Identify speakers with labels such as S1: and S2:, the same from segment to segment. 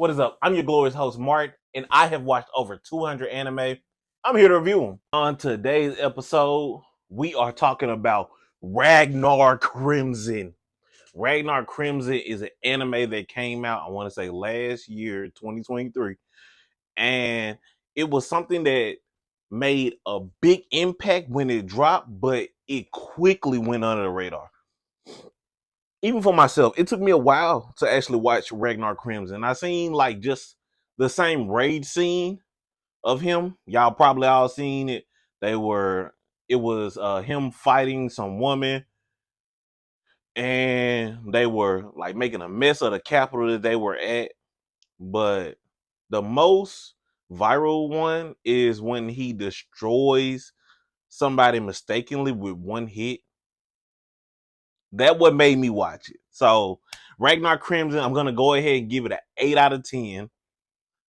S1: What is up? I'm your glorious host, Mark, and I have watched over 200 anime. I'm here to review them. On today's episode, we are talking about Ragnar Crimson. Ragnar Crimson is an anime that came out, I want to say last year, 2023. And it was something that made a big impact when it dropped, but it quickly went under the radar. Even for myself, it took me a while to actually watch Ragnar Crimson. I seen like just the same raid scene of him. Y'all probably all seen it. It was him fighting some woman, and they were like making a mess of the capital that they were at. But the most viral one is when he destroys somebody mistakenly with one hit. That what made me watch it. So Ragnar Crimson, I'm gonna go ahead and give it an 8 out of 10.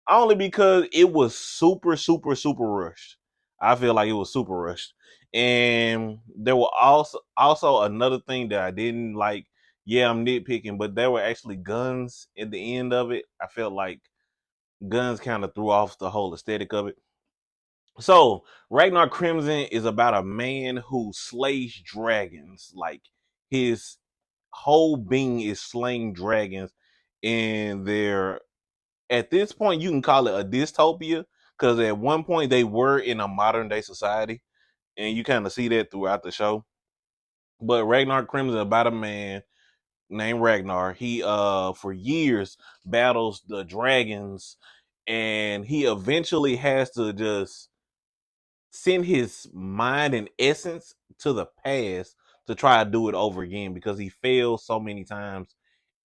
S1: Only because it was super, super, super rushed. I feel like it was super rushed. And there were also another thing that I didn't like. Yeah, I'm nitpicking, but there were actually guns at the end of it. I felt like guns kind of threw off the whole aesthetic of it. So Ragnar Crimson is about a man who slays dragons. Like his whole being is slaying dragons, and they're at this point you can call it a dystopia because at one point they were in a modern day society, and you kind of see that throughout the show. But Ragnar Crimson is about a man named Ragnar. He for years battles the dragons, and he eventually has to just send his mind and essence to the past to try to do it over again because he failed so many times,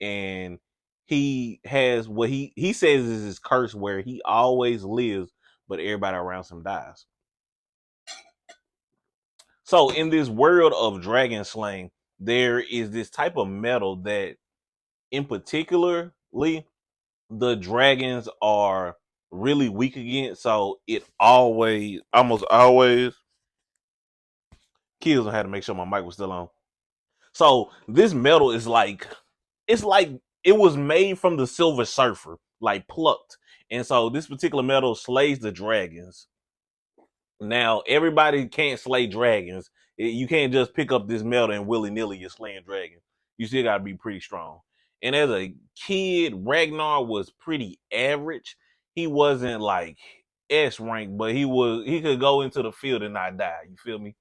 S1: and he has what he says is his curse where he always lives but everybody around him dies. So in this world of dragon slaying, there is this type of metal that in particularly the dragons are really weak against, so it almost always kills. I had to make sure my mic was still on. So this metal is like it's like it was made from the Silver Surfer, like plucked. And so this particular metal slays the dragons. Now everybody can't slay dragons. You can't just pick up this metal and willy nilly you're slaying dragons. You still got to be pretty strong. And as a kid, Ragnar was pretty average. He wasn't like S rank, but he could go into the field and not die. You feel me?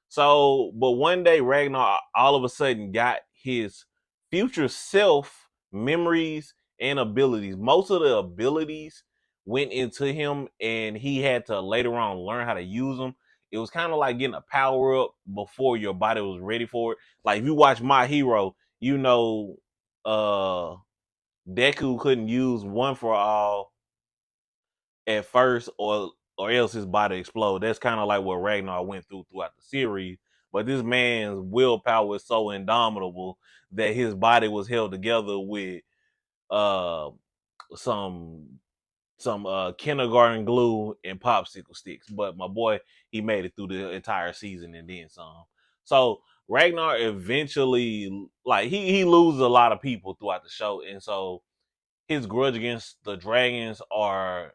S1: So, but one day Ragnar all of a sudden got his future self memories and abilities. Most of the abilities went into him, and he had to later on learn how to use them. It was kind of like getting a power up before your body was ready for it. Like if you watch My Hero, you know, uh, Deku couldn't use one for all at first, or else his body explode. That's kind of like what Ragnar went through throughout the series. But this man's willpower is so indomitable that his body was held together with uh some kindergarten glue and popsicle sticks. But my boy, he made it through the entire season and then some. So Ragnar eventually, like he loses a lot of people throughout the show, and so his grudge against the dragons are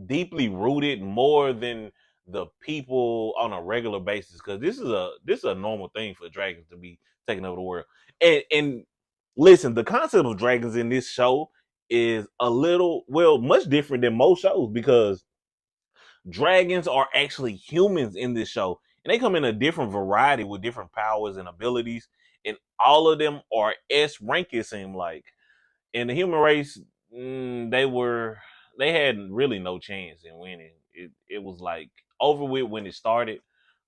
S1: deeply rooted more than the people on a regular basis, because this is a normal thing for dragons to be taking over the world. And listen, the concept of dragons in this show is a little, well, much different than most shows, because dragons are actually humans in this show, and they come in a different variety with different powers and abilities, and all of them are S rank, it seemed like. In the human race, they had really no chance in winning. It was like over with when it started.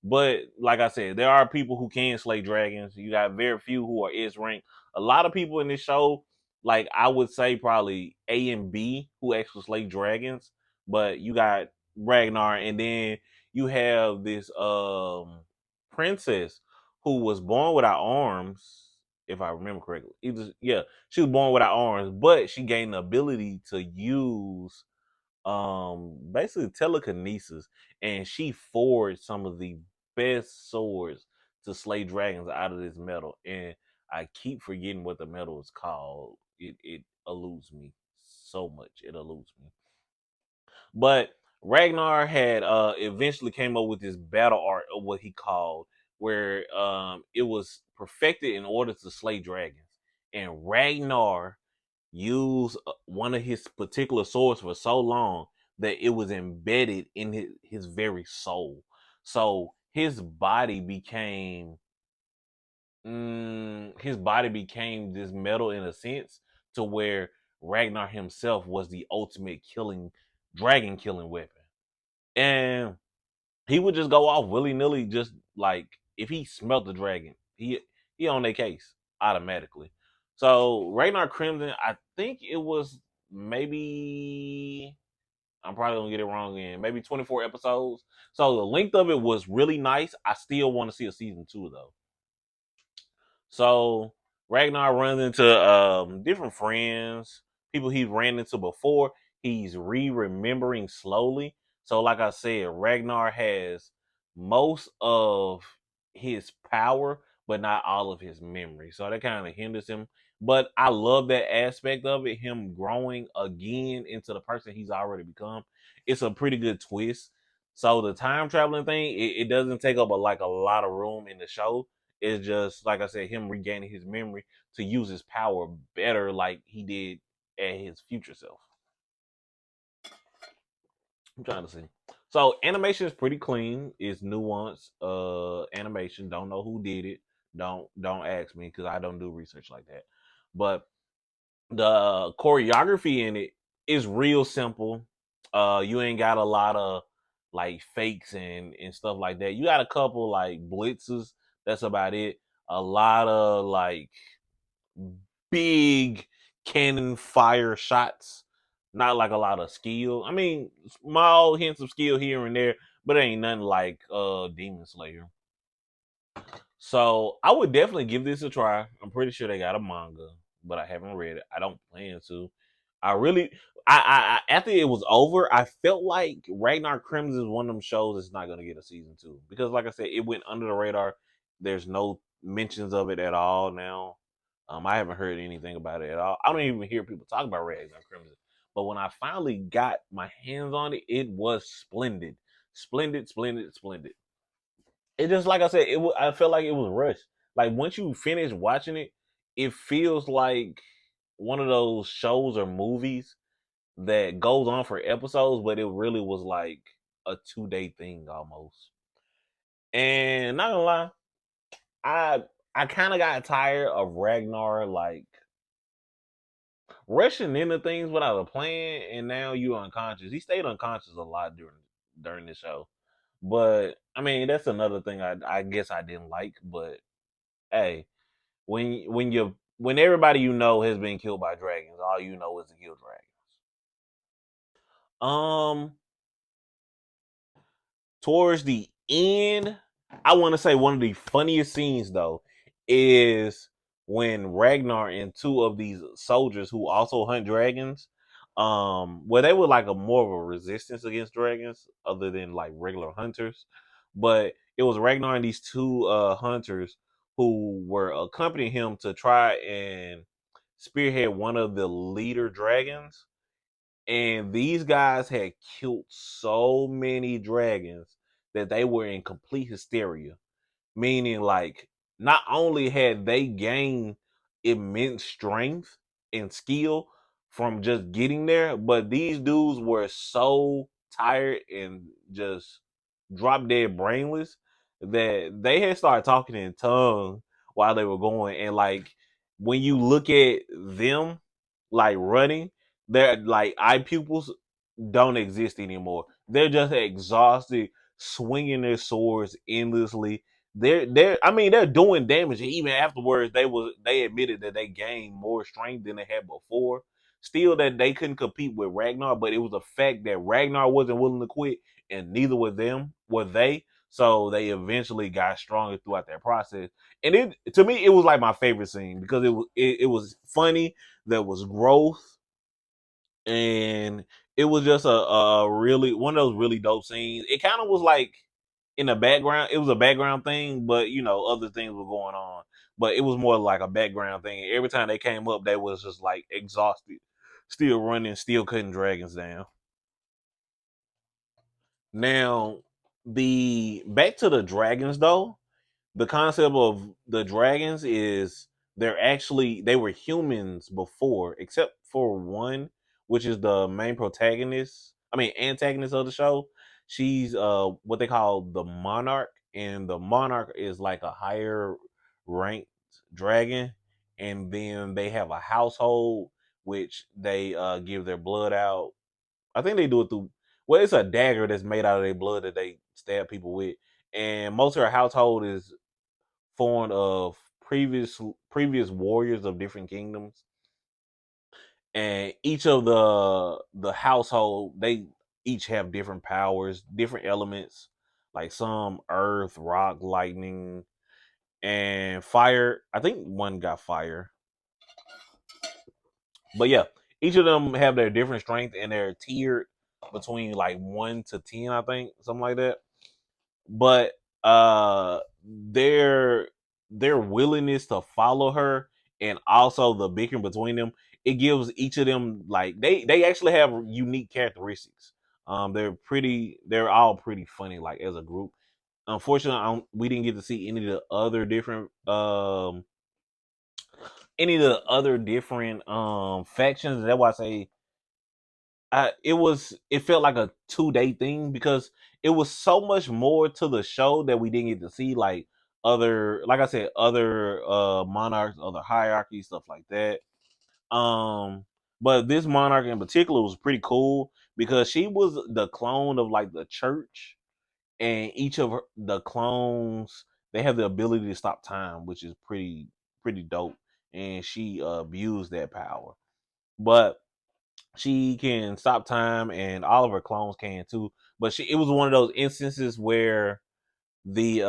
S1: But like I said, there are people who can slay dragons. You got very few who are S rank. A lot of people in this show, like I would say probably A and B, who actually slay dragons. But you got Ragnar, and then you have this princess who was born without arms, if I remember correctly. Yeah, she was born without arms, but she gained the ability to use basically telekinesis, and she forged some of the best swords to slay dragons out of this metal. And I keep forgetting what the metal is called. It eludes me so much it eludes me. But Ragnar had eventually came up with this battle art of what he called, where it was perfected in order to slay dragons. And Ragnar used one of his particular swords for so long that it was embedded in his very soul. So his body became this metal in a sense, to where Ragnar himself was the ultimate dragon killing weapon. And he would just go off willy nilly, just like if he smelt the dragon, he on their case automatically. So Ragnar Crimson, I think it was maybe, I'm probably gonna get it wrong again, maybe 24 episodes. So the length of it was really nice. I still want to see a season 2 though. So Ragnar runs into different friends, people he ran into before. He's remembering slowly. So, like I said, Ragnar has most of his power, but not all of his memory. So that kind of hinders him. But I love that aspect of it, him growing again into the person he's already become. It's a pretty good twist. So the time traveling thing, it doesn't take up a lot of room in the show. It's just like I said, him regaining his memory to use his power better, like he did at his future self. I'm trying to see. So animation is pretty clean. It's nuanced. Animation. Don't know who did it. Don't ask me because I don't do research like that. But the choreography in it is real simple. You ain't got a lot of like fakes and stuff like that. You got a couple like blitzes. That's about it. A lot of like big cannon fire shots. Not like a lot of skill. I mean, small hints of skill here and there, but it ain't nothing like Demon Slayer. So I would definitely give this a try. I'm pretty sure they got a manga, but I haven't read it. I don't plan to. I really, I after it was over, I felt like Ragnar Crimson is one of them shows that's not gonna get a season 2 because, like I said, it went under the radar. There's no mentions of it at all now. I haven't heard anything about it at all. I don't even hear people talk about Ragnar Crimson. But when I finally got my hands on it, it was splendid, splendid, splendid, splendid. It just like I said, I felt like it was rushed. Like once you finish watching it, it feels like one of those shows or movies that goes on for episodes, but it really was like a 2-day thing almost. And not gonna lie, I I kind of got tired of Ragnar like rushing into things without a plan, and now you're unconscious. He stayed unconscious a lot during the show, but I mean that's another thing I guess I didn't like. But hey, when everybody you know has been killed by dragons, all you know is to kill dragons. Um, Towards the end, I want to say one of the funniest scenes though is when Ragnar and two of these soldiers who also hunt dragons, where they were like a more of a resistance against dragons other than like regular hunters, but it was Ragnar and these two hunters who were accompanying him to try and spearhead one of the leader dragons, and these guys had killed so many dragons that they were in complete hysteria. Meaning, like, not only had they gained immense strength and skill from just getting there, but these dudes were so tired and just drop dead brainless that they had started talking in tongues while they were going. And like when you look at them like running, their like eye pupils don't exist anymore. They're just exhausted, swinging their swords endlessly. I mean they're doing damage. Even afterwards, they admitted that they gained more strength than they had before. Still, that they couldn't compete with Ragnar, but it was the fact that Ragnar wasn't willing to quit, and neither were they. So they eventually got stronger throughout that process. And it to me, it was like my favorite scene because it was funny. There was growth, and it was just a really one of those really dope scenes. It kind of was like in the background. It was a background thing, but you know other things were going on. But it was more like a background thing. Every time they came up, they was just like exhausted. still running, still cutting dragons down. Now, the back to the dragons though, the concept of the dragons is they were humans before, except for one, which is the main protagonist. I mean, antagonist of the show. She's what they call the monarch, and the monarch is like a higher ranked dragon, and then they have a household which they give their blood out. I think they do it through. Well, it's a dagger that's made out of their blood that they stab people with, and most of her household is formed of previous warriors of different kingdoms, and each of the household they each have different powers, different elements, like some earth, rock, lightning, and fire. I think one got fire, but yeah, each of them have their different strength and they're tiered between like 1 to 10, I think, something like that. But their willingness to follow her and also the bickering between them, it gives each of them like they actually have unique characteristics. They're all pretty funny like as a group. Unfortunately, we didn't get to see any of the other different factions. That's why I say it felt like a 2 day thing because it was so much more to the show that we didn't get to see, like other, like I said, other monarchs, other hierarchies, stuff like that. um but this monarch in particular was pretty cool because she was the clone of like the church, and each of the clones, they have the ability to stop time, which is pretty dope, and she abused that power. But she can stop time, and all of her clones can too. But it was one of those instances where the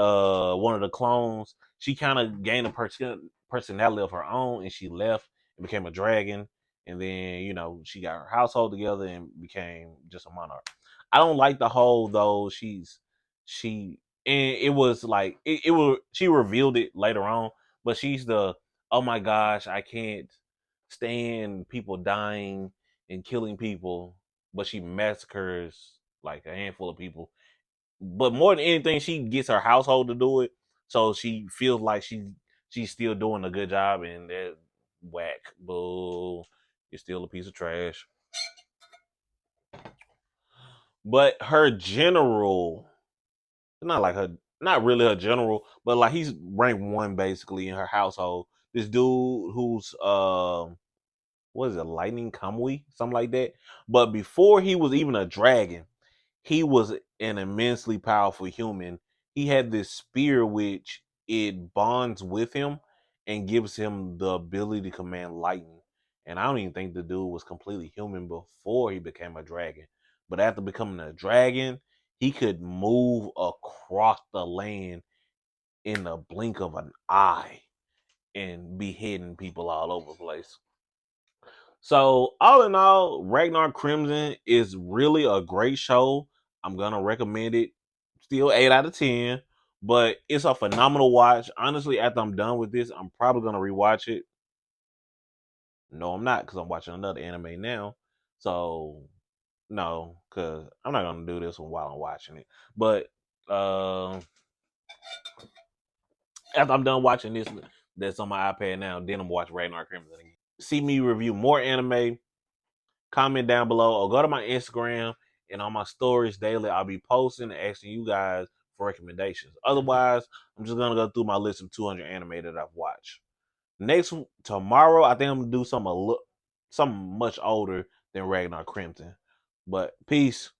S1: one of the clones, she kind of gained a personality of her own, and she left and became a dragon, and then she got her household together and became just a monarch. I don't like the whole though. She and it was like it was she revealed it later on, but she's the, oh my gosh, I can't stand people dying and killing people, but she massacres like a handful of people. But more than anything, she gets her household to do it, so she feels like she's still doing a good job. And that whack, boo, you're still a piece of trash. But her general, not like her, not really her general, but like he's ranked one basically in her household. This dude who's what is it, Lightning Kamui, something like that. But before he was even a dragon, he was an immensely powerful human. He had this spear which it bonds with him and gives him the ability to command lightning. And I don't even think the dude was completely human before he became a dragon. But after becoming a dragon, he could move across the land in the blink of an eye and be hitting people all over the place. So all in all, Ragnar Crimson is really a great show. I'm gonna recommend it. Still 8 out of 10, but it's a phenomenal watch. Honestly, after I'm done with this, I'm probably gonna rewatch it. No, I'm not, because I'm watching another anime now. So no, because I'm not gonna do this one while I'm watching it. But uh, after I'm done watching this that's on my iPad now, then I'm watching Ragnar Crimson again. See me review more anime, comment down below, or go to my Instagram, and on my stories daily I'll be posting and asking you guys for recommendations. Otherwise, I'm just gonna go through my list of 200 anime that I've watched. Tomorrow, I think I'm gonna do something much older than Ragnar Crimson. But peace.